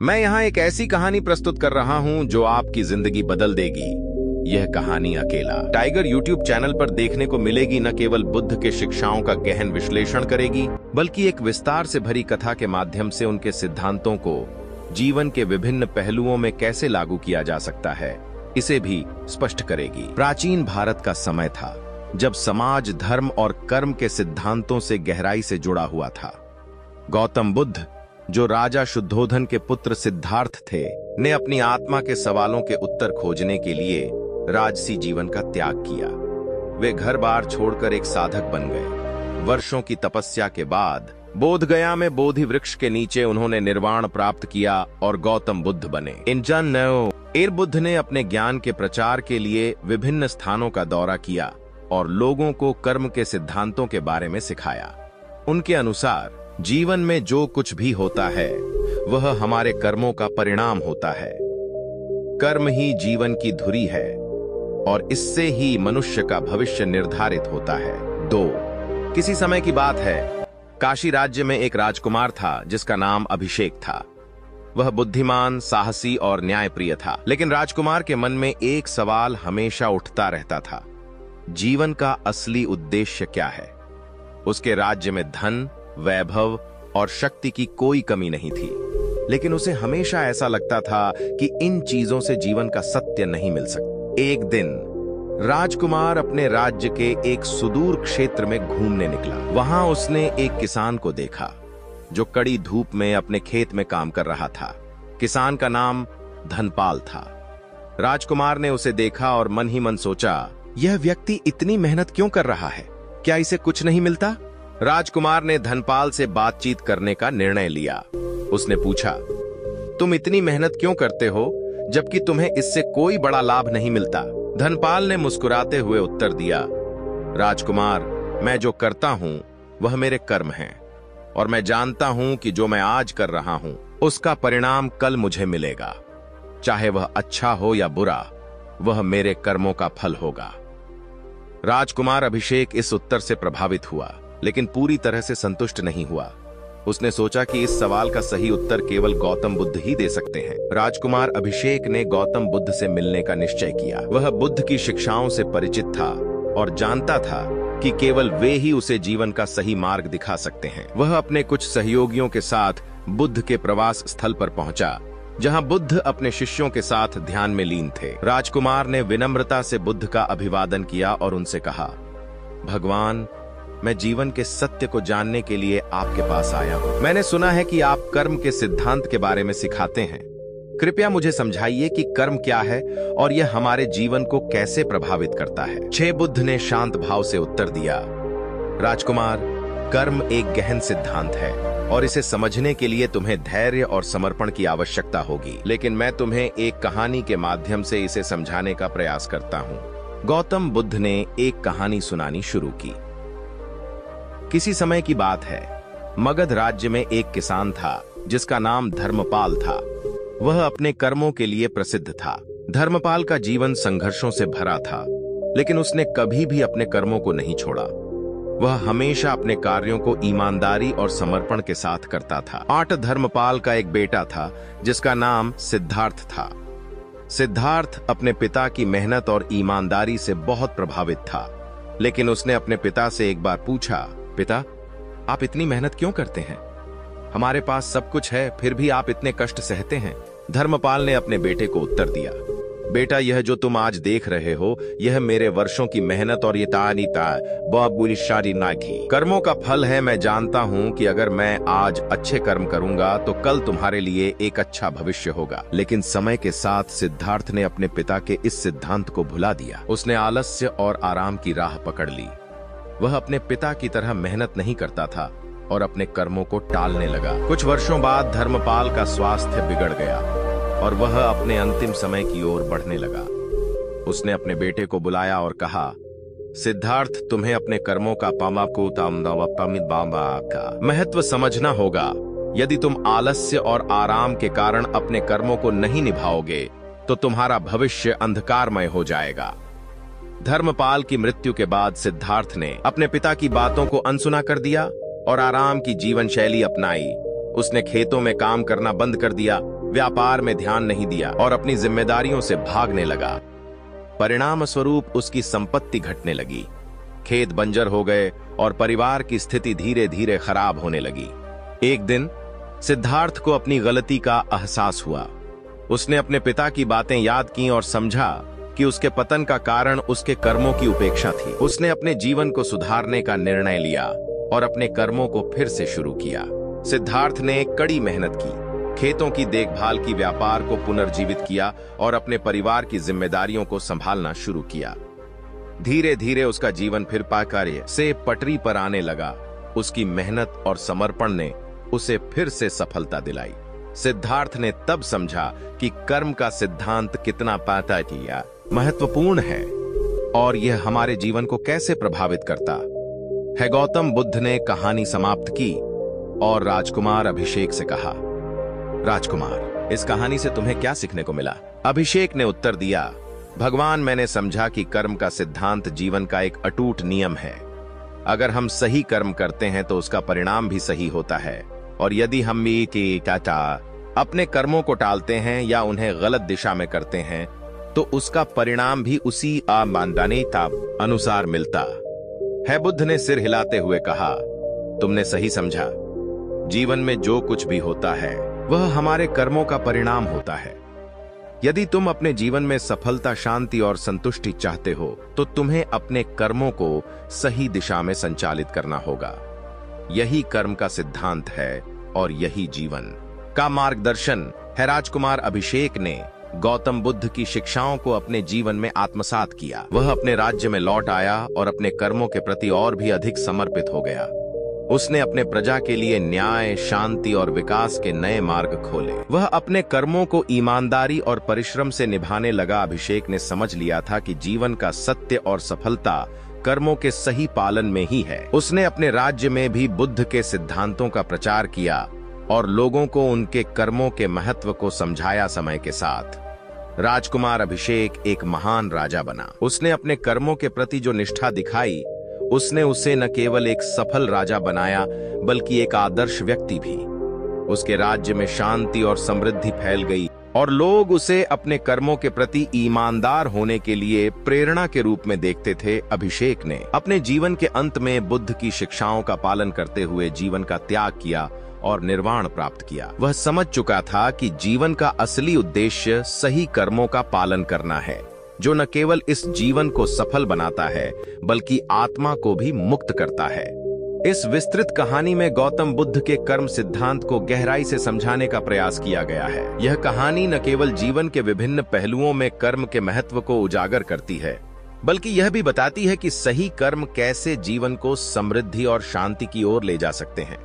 मैं यहाँ एक ऐसी कहानी प्रस्तुत कर रहा हूँ जो आपकी जिंदगी बदल देगी। यह कहानी अकेला टाइगर यूट्यूब चैनल पर देखने को मिलेगी। न केवल बुद्ध के शिक्षाओं का गहन विश्लेषण करेगी, बल्कि एक विस्तार से भरी कथा के माध्यम से उनके सिद्धांतों को जीवन के विभिन्न पहलुओं में कैसे लागू किया जा सकता है, इसे भी स्पष्ट करेगी। प्राचीन भारत का समय था जब समाज धर्म और कर्म के सिद्धांतों से गहराई से जुड़ा हुआ था। गौतम बुद्ध, जो राजा शुद्धोधन के पुत्र सिद्धार्थ थे, ने अपनी आत्मा के सवालों के उत्तर खोजने के लिए राजसी जीवन का त्याग किया। वे घर बार छोड़कर एक साधक बन गए। वर्षों की तपस्या के बाद बोधगया में बोधि वृक्ष के नीचे उन्होंने निर्वाण प्राप्त किया और गौतम बुद्ध बने। एर बुद्ध ने अपने ज्ञान के प्रचार के लिए विभिन्न स्थानों का दौरा किया और लोगों को कर्म के सिद्धांतों के बारे में सिखाया। उनके अनुसार जीवन में जो कुछ भी होता है वह हमारे कर्मों का परिणाम होता है। कर्म ही जीवन की धुरी है और इससे ही मनुष्य का भविष्य निर्धारित होता है। किसी समय की बात है, काशी राज्य में एक राजकुमार था जिसका नाम अभिषेक था। वह बुद्धिमान, साहसी और न्यायप्रिय था। लेकिन राजकुमार के मन में एक सवाल हमेशा उठता रहता था, जीवन का असली उद्देश्य क्या है। उसके राज्य में धन, वैभव और शक्ति की कोई कमी नहीं थी, लेकिन उसे हमेशा ऐसा लगता था कि इन चीजों से जीवन का सत्य नहीं मिल सकता। एक दिन राजकुमार अपने राज्य के एक सुदूर क्षेत्र में घूमने निकला। वहां उसने एक किसान को देखा जो कड़ी धूप में अपने खेत में काम कर रहा था। किसान का नाम धनपाल था। राजकुमार ने उसे देखा और मन ही मन सोचा, यह व्यक्ति इतनी मेहनत क्यों कर रहा है? क्या इसे कुछ नहीं मिलता? राजकुमार ने धनपाल से बातचीत करने का निर्णय लिया। उसने पूछा, तुम इतनी मेहनत क्यों करते हो जबकि तुम्हें इससे कोई बड़ा लाभ नहीं मिलता? धनपाल ने मुस्कुराते हुए उत्तर दिया, राजकुमार, मैं जो करता हूं वह मेरे कर्म हैं और मैं जानता हूं कि जो मैं आज कर रहा हूं उसका परिणाम कल मुझे मिलेगा। चाहे वह अच्छा हो या बुरा, वह मेरे कर्मों का फल होगा। राजकुमार अभिषेक इस उत्तर से प्रभावित हुआ, लेकिन पूरी तरह से संतुष्ट नहीं हुआ। उसने सोचा कि इस सवाल का सही उत्तर केवल गौतम बुद्ध ही दे सकते हैं। राजकुमार अभिषेक ने गौतम बुद्ध से मिलने का निश्चय किया। वह बुद्ध की शिक्षाओं से परिचित था और जानता था कि केवल वे ही उसे जीवन का सही मार्ग दिखा सकते हैं। वह अपने कुछ सहयोगियों के साथ बुद्ध के प्रवास स्थल पर पहुंचा, जहां बुद्ध अपने शिष्यों के साथ ध्यान में लीन थे। राजकुमार ने विनम्रता से बुद्ध का अभिवादन किया और उनसे कहा, भगवान, मैं जीवन के सत्य को जानने के लिए आपके पास आया हूँ। मैंने सुना है कि आप कर्म के सिद्धांत के बारे में सिखाते हैं। कृपया मुझे समझाइए कि कर्म क्या है और यह हमारे जीवन को कैसे प्रभावित करता है। बुद्ध ने शांत भाव से उत्तर दिया, राजकुमार, कर्म एक गहन सिद्धांत है और इसे समझने के लिए तुम्हें धैर्य और समर्पण की आवश्यकता होगी। लेकिन मैं तुम्हें एक कहानी के माध्यम से इसे समझाने का प्रयास करता हूँ। गौतम बुद्ध ने एक कहानी सुनानी शुरू की। किसी समय की बात है, मगध राज्य में एक किसान था जिसका नाम धर्मपाल था। वह अपने कर्मों के लिए प्रसिद्ध था। धर्मपाल का जीवन संघर्षों से भरा था, लेकिन उसने कभी भी अपने कर्मों को नहीं छोड़ा। वह हमेशा अपने कार्यों को ईमानदारी और समर्पण के साथ करता था। धर्मपाल का एक बेटा था जिसका नाम सिद्धार्थ था। सिद्धार्थ अपने पिता की मेहनत और ईमानदारी से बहुत प्रभावित था, लेकिन उसने अपने पिता से एक बार पूछा, पिता, आप इतनी मेहनत क्यों करते हैं? हमारे पास सब कुछ है, फिर भी आप इतने कष्ट सहते हैं। धर्मपाल ने अपने बेटे को उत्तर दिया, बेटा, यह जो तुम आज देख रहे हो, यह मेरे वर्षों की मेहनत और ये कर्मों का फल है। मैं जानता हूँ कि अगर मैं आज अच्छे कर्म करूंगा तो कल तुम्हारे लिए एक अच्छा भविष्य होगा। लेकिन समय के साथ सिद्धार्थ ने अपने पिता के इस सिद्धांत को भुला दिया। उसने आलस्य और आराम की राह पकड़ ली। वह अपने पिता की तरह मेहनत नहीं करता था और अपने कर्मों को टालने लगा। कुछ वर्षों बाद धर्मपाल का स्वास्थ्य बिगड़ गया और वह अपने अंतिम समय की ओर बढ़ने लगा। उसने अपने बेटे को बुलाया और कहा, सिद्धार्थ, तुम्हें अपने कर्मों का महत्व समझना होगा। यदि तुम आलस्य और आराम के कारण अपने कर्मों को नहीं निभाओगे तो तुम्हारा भविष्य अंधकारमय हो जाएगा। धर्मपाल की मृत्यु के बाद सिद्धार्थ ने अपने पिता की बातों को अनसुना कर दिया और आराम की जीवन शैली अपनाई। उसने खेतों में काम करना बंद कर दिया व्यापार में ध्यान नहीं दिया और अपनी जिम्मेदारियों से भागने लगा। परिणाम स्वरूप उसकी संपत्ति घटने लगी, खेत बंजर हो गए और परिवार की स्थिति धीरे धीरे खराब होने लगी। एक दिन सिद्धार्थ को अपनी गलती का एहसास हुआ। उसने अपने पिता की बातें याद की और समझा कि उसके पतन का कारण उसके कर्मों की उपेक्षा थी। उसने अपने जीवन को सुधारने का निर्णय लिया और अपने कर्मों को फिर से शुरू किया। सिद्धार्थ ने कड़ी मेहनत की, खेतों की देखभाल की, व्यापार को पुनर्जीवित किया और अपने परिवार की जिम्मेदारियों को संभालना शुरू किया। धीरे धीरे उसका जीवन फिर कार्य से पटरी पर आने लगा। उसकी मेहनत और समर्पण ने उसे फिर से सफलता दिलाई। सिद्धार्थ ने तब समझा कि कर्म का सिद्धांत कितना किया महत्वपूर्ण है और यह हमारे जीवन को कैसे प्रभावित करता है। गौतम बुद्ध ने कहानी समाप्त की और राजकुमार अभिषेक से कहा, राजकुमार, इस कहानी से तुम्हें क्या सीखने को मिला? अभिषेक ने उत्तर दिया, भगवान, मैंने समझा कि कर्म का सिद्धांत जीवन का एक अटूट नियम है। अगर हम सही कर्म करते हैं तो उसका परिणाम भी सही होता है, और यदि हम अपने कर्मों को टालते हैं या उन्हें गलत दिशा में करते हैं तो उसका परिणाम भी उसी अमानदानीता अनुसार मिलता है। बुद्ध ने सिर हिलाते हुए कहा, तुमने सही समझा। जीवन में जो कुछ भी होता है वह हमारे कर्मों का परिणाम होता है। यदि तुम अपने जीवन में सफलता, शांति और संतुष्टि चाहते हो तो तुम्हें अपने कर्मों को सही दिशा में संचालित करना होगा। यही कर्म का सिद्धांत है और यही जीवन का मार्गदर्शन है। राजकुमार अभिषेक ने गौतम बुद्ध की शिक्षाओं को अपने जीवन में आत्मसात किया। वह अपने राज्य में लौट आया और अपने कर्मों के प्रति और भी अधिक समर्पित हो गया। उसने अपने प्रजा के लिए न्याय, शांति और विकास के नए मार्ग खोले। वह अपने कर्मों को ईमानदारी और परिश्रम से निभाने लगा। अभिषेक ने समझ लिया था कि जीवन का सत्य और सफलता कर्मों के सही पालन में ही है। उसने अपने राज्य में भी बुद्ध के सिद्धांतों का प्रचार किया और लोगों को उनके कर्मों के महत्व को समझाया। समय के साथ राजकुमार अभिषेक एक महान राजा बना। उसने अपने कर्मों के प्रति जो निष्ठा दिखाई, उसने उसे न केवल एक सफल राजा बनाया बल्कि एक आदर्श व्यक्ति भी। उसके राज्य में शांति और समृद्धि फैल गई और लोग उसे अपने कर्मों के प्रति ईमानदार होने के लिए प्रेरणा के रूप में देखते थे। अभिषेक ने अपने जीवन के अंत में बुद्ध की शिक्षाओं का पालन करते हुए जीवन का त्याग किया और निर्वाण प्राप्त किया। वह समझ चुका था कि जीवन का असली उद्देश्य सही कर्मों का पालन करना है, जो न केवल इस जीवन को सफल बनाता है बल्कि आत्मा को भी मुक्त करता है। इस विस्तृत कहानी में गौतम बुद्ध के कर्म सिद्धांत को गहराई से समझाने का प्रयास किया गया है। यह कहानी न केवल जीवन के विभिन्न पहलुओं में कर्म के महत्व को उजागर करती है, बल्कि यह भी बताती है कि सही कर्म कैसे जीवन को समृद्धि और शांति की ओर ले जा सकते हैं।